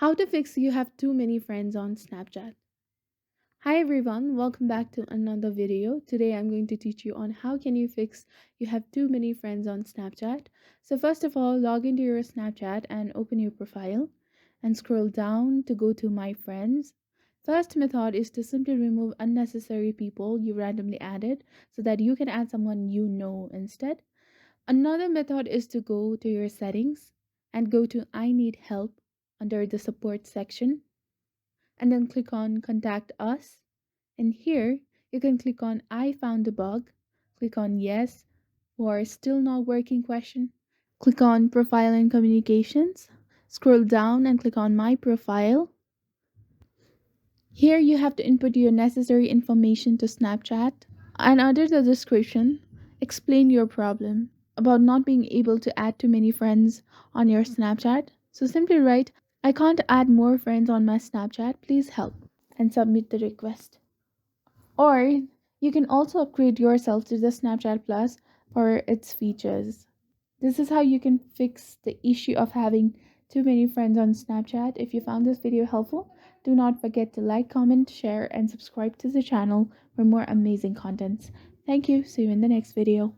How to fix you have too many friends on Snapchat. Hi everyone, welcome back to another video. Today I'm going to teach you on how can you fix you have too many friends on Snapchat. So first of all, log into your Snapchat and open your profile and scroll down to go to my friends. First method is to simply remove unnecessary people you randomly added so that you can add someone you know instead. Another method is to go to your settings and go to I need help under the support section and then click on contact us. And here you can click on I found a bug, click on yes or still not working question, click on profile and communications, scroll down and click on my profile. Here you have to input your necessary information to Snapchat and under the description, explain your problem about not being able to add too many friends on your Snapchat. So simply write, I can't add more friends on my Snapchat, please help, and submit the request. Or you can also upgrade yourself to the Snapchat Plus for its features. This is how you can fix the issue of having too many friends on Snapchat. If you found this video helpful, do not forget to like, comment, share, and subscribe to the channel for more amazing contents. Thank you. See you in the next video.